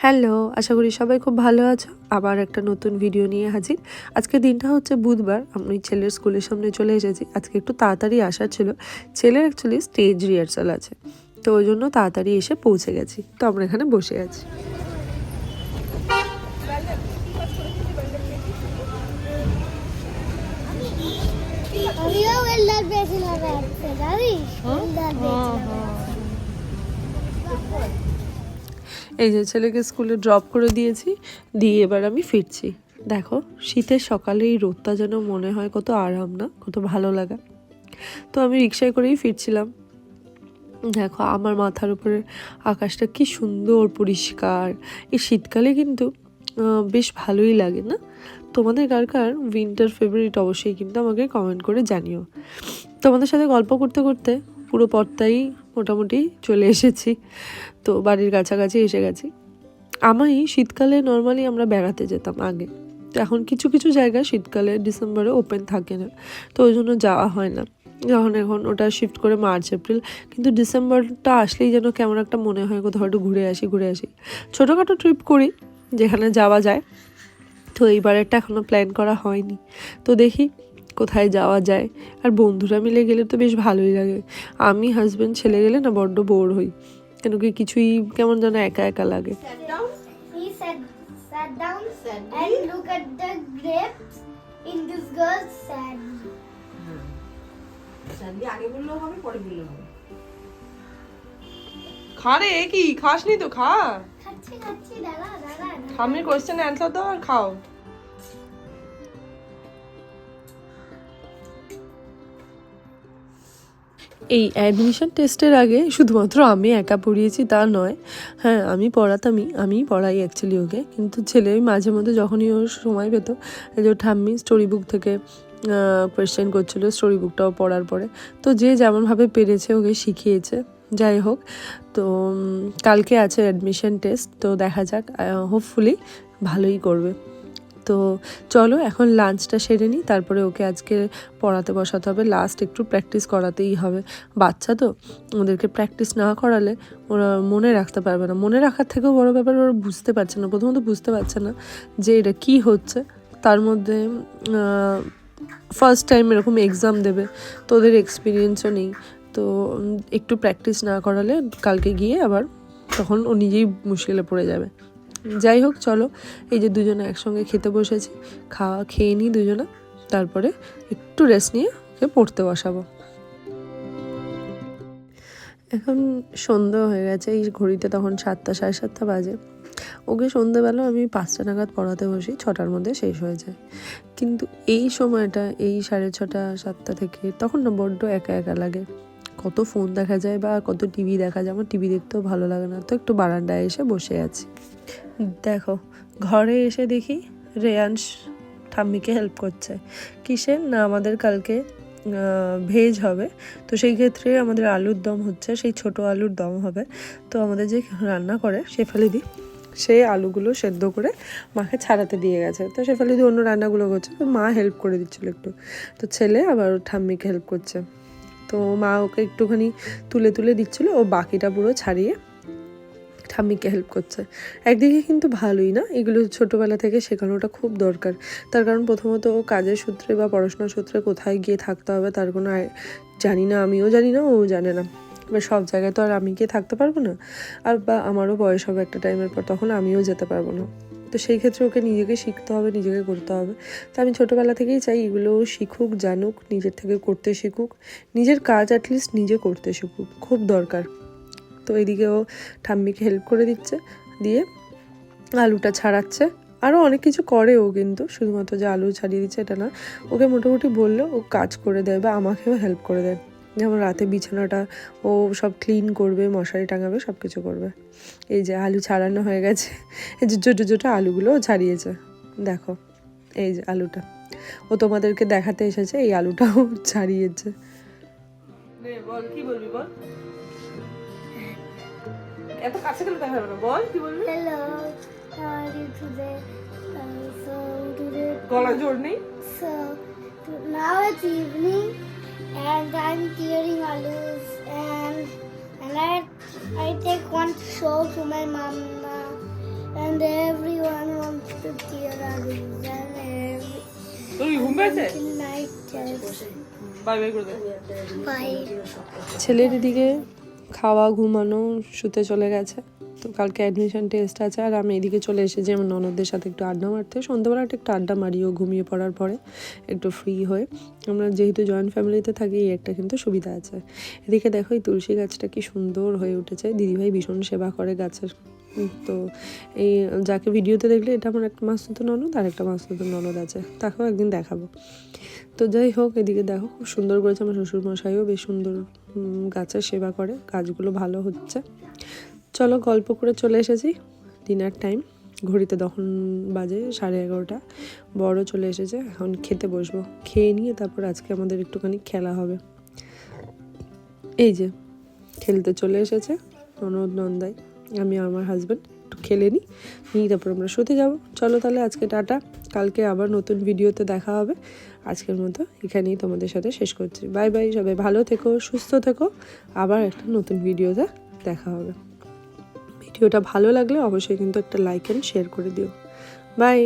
Hello, আশা করি সবাই খুব ভালো আছো। আবার একটা নতুন ভিডিও নিয়ে হাজির। আজকে দিনটা হচ্ছে বুধবার। আমি ছেলের স্কুলের সামনে চলে এসেছি। আজকে একটু তাড়াতাড়ি আসার ছিল। ছেলের অ্যাকচুয়ালি স্টেজ রিহার্সাল আছে, তো ওই জন্য তাড়াতাড়ি এসে পৌঁছে গেছি। তো আমরা এখানে বসে আছি। এই যে ছেলেকে স্কুলে ড্রপ করে দিয়েছি, দিয়ে এবার আমি ফিরছি। দেখো, শীতের সকালে এই রোদটা যেন মনে হয় কত আরাম, না কত ভালো লাগা। তো আমি রিক্সায় করেই ফিরছিলাম। দেখো আমার মাথার উপরে আকাশটা কি সুন্দর পরিষ্কার। এই শীতকালে কিন্তু বেশ ভালোই লাগে, না? তোমাদের কার কার উইন্টার ফেভারিট অবশ্যই কিন্তু আমাকে কমেন্ট করে জানিও। তোমাদের সাথে গল্প করতে করতে পুরো পথটাই মোটামুটি চলে এসেছি, তো বাড়ির কাছাকাছি এসে গেছি। আমি শীতকালে নর্মালি আমরা বেড়াতে যেতাম আগে, তো এখন কিছু কিছু জায়গায় শীতকালে ডিসেম্বরে ওপেন থাকে না, তো ওই জন্য যাওয়া হয় না। এখন ওটা শিফট করে মার্চ এপ্রিল, কিন্তু ডিসেম্বরটা আসলেই যেন কেমন একটা মনে হয় কোথাও একটু ঘুরে আসি। ছোটোখাটো ট্রিপ করি যেখানে যাওয়া যায়, তো এইবারেরটা এখনও প্ল্যান করা হয়নি। তো দেখি কোথায় যাওয়া যায়। আর বন্ধুরা মিলে গেলে তো বেশ ভালোই লাগে। আমি হাজব্যান্ড ছেলে গেলে না বড্ড বোর হই, কেন কি কিছুই কেমন যেন একা একা লাগে। Sat down and look at the grapes in this girl's sand. Sandy আগে বললেও হবে, পরে বললেও হবে। খা রে, কি খাসনি তো খা। খাচ্ছি দাঁড়া আমি কোশ্চেন অ্যান্সার দাও আর খাও। এই অ্যাডমিশন টেস্টের আগে শুধুমাত্র আমি একা পড়িয়েছি তা নয়। হ্যাঁ, আমি আমিই পড়াই অ্যাকচুয়ালি ওকে, কিন্তু ছেলে মাঝে মধ্যে যখনই ওর সময় পেত, যে ওর ঠাম্মি স্টোরি বুক থেকে কোয়েশ্চেন করছিল, স্টোরি বুকটাও পড়ার পরে। তো যে যেমনভাবে পেরেছে ওকে শিখিয়েছে। যাই হোক, তো কালকে আছে অ্যাডমিশন টেস্ট, তো দেখা যাক, হোপফুলি ভালোই করবে। তো চলো এখন লাঞ্চটা সেরে নিই, তারপরে ওকে আজকে পড়াতে বসাতে হবে। লাস্ট একটু প্র্যাকটিস করাতেই হবে, বাচ্চা তো, ওদেরকে প্র্যাকটিস না করালে ওরা মনে রাখতে পারবে না। মনে রাখার থেকেও বড় ব্যাপার, ওরা বুঝতে পারছে না, প্রথমত বুঝতে পারছে না যে এটা কী হচ্ছে। তার মধ্যে ফার্স্ট টাইম এরকম এক্সাম দেবে, তো ওদের এক্সপিরিয়েন্সও নেই। তো একটু প্র্যাকটিস না করালে কালকে গিয়ে আবার তখন ও নিজেই মুশকিলে পড়ে যাবে। যাই হোক, চলো, এই যে দুজনে একসঙ্গে খেতে বসেছি, খেয়ে নিই দুজনে, তারপরে একটু রেস্ট নিয়ে ওকে পড়তে বসাবো। এখন সন্ধ্যা হয়ে গেছে, এই ঘড়িতে তখন 7টা 7:30 বাজে। ওকে সন্ধ্যেবেলা আমি 5টা নাগাদ পড়াতে বসি, 6টার মধ্যে শেষ হয়ে যায়। কিন্তু এই সময়টা, এই 6:30 7টা থেকে তখন না বড্ড একা একা লাগে। কত ফোন দেখা যায় বা কত টিভি দেখা যায়, আমার টিভি দেখতেও ভালো লাগে না, তো একটু বারান্দায় এসে বসে আছি। দেখো, ঘরে এসে দেখি রেয়াংশ ঠাম্মিকে হেল্প করছে। কিসের না, আমাদের কালকে ভেজ হবে, তো সেই ক্ষেত্রে আমাদের আলুর দম হচ্ছে, সেই ছোট আলুর দম হবে। তো আমাদের যে রান্না করে শেফালিদি, সে আলুগুলো সেদ্ধ করে মাকে ছাড়াতে দিয়ে গেছে, তো শেফালিদি অন্য রান্নাগুলো করছে, তো মা হেল্প করে দিচ্ছিলো একটু। তো ছেলে আবার ঠাম্মিকে হেল্প করছে, তো মা ওকে একটুখানি তুলে তুলে দিচ্ছিলো, ও বাকিটা পুরো ছাড়িয়ে ঠাম্মিকে হেল্প করছে। একদিকে কিন্তু ভালোই, না? এগুলো ছোটোবেলা থেকে শেখানোটা খুব দরকার। তার কারণ প্রথমত কাজের সূত্রে বা পড়াশোনার সূত্রে কোথায় গিয়ে থাকতে হবে তার কোনো জানি না, আমিও জানি না, ও জানে না। এবার সব জায়গায় তো আর আমি গিয়ে থাকতে পারবো না, আর বা আমারও বয়স হবে একটা টাইমের পর, তখন আমিও যেতে পারবো না। তো সেই ক্ষেত্রে ওকে নিজেকে শিখতে হবে, নিজেকে করতে হবে। তো আমি ছোটোবেলা থেকেই চাই এগুলো শিখুক, জানুক, নিজের থেকে করতে শিখুক, নিজের কাজ অ্যাটলিস্ট নিজে করতে শিখুক, খুব দরকার। তো এদিকে ও ঠাম্মিকে হেল্প করে দিচ্ছে, দিয়ে আলুটা ছাড়াচ্ছে। আরও অনেক কিছু করে ও, কিন্তু শুধুমাত্র যে আলু ছাড়িয়ে দিচ্ছে এটা না, ওকে মোটামুটি বললে ও কাজ করে দেয় বা আমাকেও হেল্প করে দেয়। যেমন রাতে বিছানাটা ও সব ক্লিন করবে, মশারি টাঙাবে, সব কিছু করবে। এই যে আলু ছাড়ানো হয়ে গেছে, এই যে ছোটো ছোটো আলুগুলোও ছাড়িয়েছে। দেখো, এই যে আলুটা ও তোমাদেরকে দেখাতে এসেছে, এই আলুটাও ছাড়িয়েছে। বল, কি বলবি বল। এত কাছে গেলে দেখা যাবে না, বল কি বলবি। Hello, how are you today? Today. গলা জোর নেই। Now it's evening, and I'm clearing alus, and I take one show to my mama, And everyone wants to cheer our result. তোর কি ঘুম পেয়েছে? Night test. বাই বাই করে দে। Bye. ছেলের এদিকে খাওয়া ঘুমানো শুতে চলে গেছে। তো কালকে অ্যাডমিশন টেস্ট আছে আর আমি এদিকে চলে এসেছি আমার ননদদের সাথে একটু আড্ডা মারতে। সন্ধ্যাবেলাটা একটু আড্ডা মারিও ঘুমিয়ে পড়ার পরে একটু ফ্রি হয়ে। আমরা যেহেতু জয়েন্ট ফ্যামিলিতে থাকি এই একটা কিন্তু সুবিধা আছে। এদিকে দেখো এই তুলসী গাছটা কি সুন্দর হয়ে উঠেছে, দিদিভাই ভীষণ সেবা করে গাছের। তো এই যাকে ভিডিওতে দেখলে এটা আমার একটা মাসতুতো ননদ আর একটা মাসতুতো ননদ আছে, তাকেও একদিন দেখাবো। তো যাই হোক এদিকে দেখো খুব সুন্দর করেছে, আমার শ্বশুরমশাইও বেশ সুন্দর গাছের সেবা করে, গাছগুলো ভালো হচ্ছে। চলো গল্প করে চলে এসেছি ডিনার টাইম, ঘড়িতে তখন বাজে 11:30। বড় চলে এসেছে, এখন খেতে বসবো, খেয়ে নিয়ে তারপর আজকে আমাদের একটুখানি খেলা হবে। এই যে খেলতে চলে এসেছে ননদ নন্দাই, আমি আমার হাজব্যান্ড একটু খেলে নিই তারপর আমরা শুতে যাব। চলো তাহলে আজকে টাটা, কালকে আবার নতুন ভিডিওতে দেখা হবে। আজকের মতো এখানেই তোমাদের সাথে শেষ করছি। বাই বাই, সবাই ভালো থেকো, সুস্থ থেকো, আবার একটা নতুন ভিডিওতে দেখা হবে। ভিডিওটা ভালো লাগলে অবশ্যই কিন্তু একটা লাইক অ্যান্ড শেয়ার করে দিও। বাই।